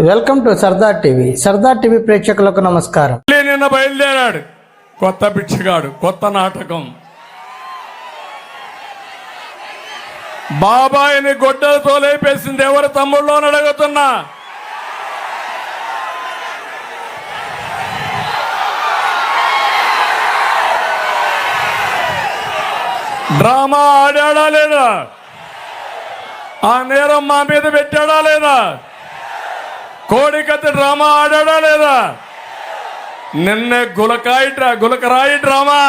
Welcome to Sardar TV. Sardar TV ప్రేక్షకులకు నమస్కారం. నిన్న బయలుదేరాడు కొత్త పిచ్చిగాడు, కొత్త నాటకం. బాబాయిని గొడ్డలతో లేపేసింది ఎవరు తమ్ముళ్ళు అని అడుగుతున్నా. డ్రామా ఆడాడా లేదా? ఆ నేరం మా మీద పెట్టాడా లేదా? కోడికత్తి డ్రామా ఆడాడా లేదా? నిన్నే గులకరాయి డ్రామా.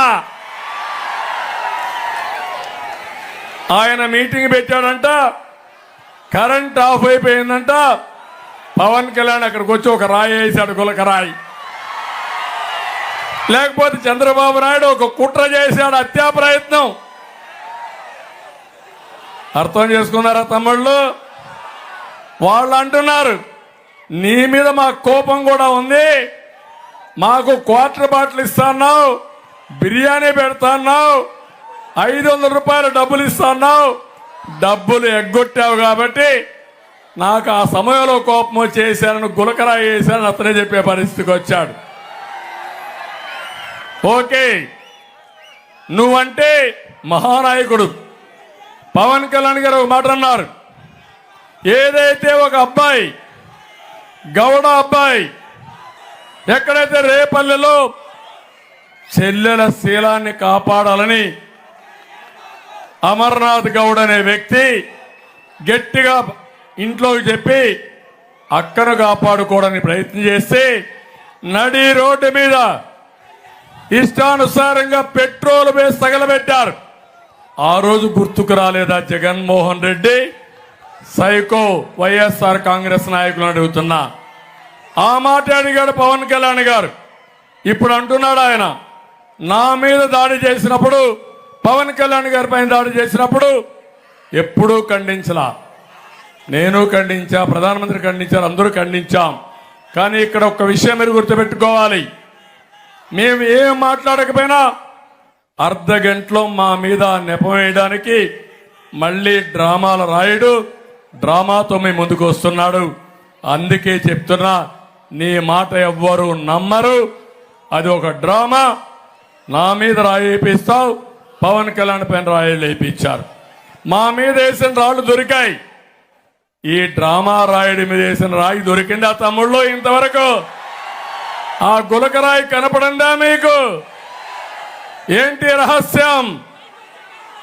ఆయన మీటింగ్ పెట్టాడంట, కరెంట్ ఆఫ్ అయిపోయిందంట. పవన్ కళ్యాణ్ అక్కడికి వచ్చి ఒక రాయి వేశాడు, గులకరాయి. లేకపోతే చంద్రబాబు నాయుడు ఒక కుట్ర చేశాడు, హత్యా ప్రయత్నం. అర్థం చేసుకున్నారా తమ్ముళ్ళు? వాళ్ళు అంటున్నారు నీ మీద మాకు కోపం కూడా ఉంది, మాకు క్వార్టర్ బాటిల్ ఇస్తాన్నావు, బిర్యానీ పెడతాన్నావు, 500 రూపాయలు డబ్బులు ఇస్తాన్నావు, డబ్బులు ఎగ్గొట్టావు కాబట్టి నాకు ఆ సమయంలో కోపం వచ్చేసానని గులకరాయి వేశానని అతనే చెప్పే పరిస్థితికి వచ్చాడు. ఓకే, నువ్వంటే మహానాయకుడు. పవన్ కళ్యాణ్ గారు ఒక మాట అన్నారు, ఏదైతే ఒక అబ్బాయి, గౌడ అబ్బాయి, ఎక్కడైతే రేపల్లెలో చెల్లెల శీలాన్ని కాపాడాలని అమర్నాథ్ గౌడ్ అనే వ్యక్తి గట్టిగా ఇంట్లోకి చెప్పి అక్కను కాపాడుకోవడానికి ప్రయత్నం చేస్తే నడి రోడ్డు మీద ఇష్టానుసారంగా పెట్రోల్ వేసి తగలబెట్టారు. ఆ రోజు గుర్తుకు రాలేదా జగన్మోహన్ రెడ్డి? సైకో వైఎస్ఆర్ కాంగ్రెస్ నాయకులను అడుగుతున్నా. ఆ మాట అడిగాడు పవన్ కళ్యాణ్ గారు. ఇప్పుడు అంటున్నాడు ఆయన, నా మీద దాడి చేసినప్పుడు, పవన్ కళ్యాణ్ గారి పైన దాడి చేసినప్పుడు ఎప్పుడూ ఖండించలా. నేను ఖండించా, ప్రధానమంత్రి ఖండించారు, అందరూ ఖండించాం. కానీ ఇక్కడ ఒక్క విషయం మీరు గుర్తుపెట్టుకోవాలి, మేము ఏం మాట్లాడకపోయినా అర్ధ గంటలో మా మీద నెపం వేయడానికి మళ్ళీ డ్రామాలు రాయడు, డ్రామాతో మేము ముందుకు వస్తున్నాడు. అందుకే చెప్తున్నా, నీ మాట ఎవ్వరు నమ్మరు, అది ఒక డ్రామా. నా మీద రాయి వేయిస్తావు, పవన్ కళ్యాణ్ పైన రాయి వేయించారు. మా మీద వేసిన రాళ్ళు దొరికాయి, ఈ డ్రామా రాయుడి మీద వేసిన రాయి దొరికింది ఆ తమ్ముళ్ళు ఇంతవరకు? ఆ గులకరాయి కనపడిందా మీకు? ఏంటి రహస్యం?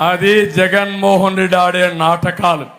అది జగన్మోహన్ రెడ్డి ఆడే నాటకాలు.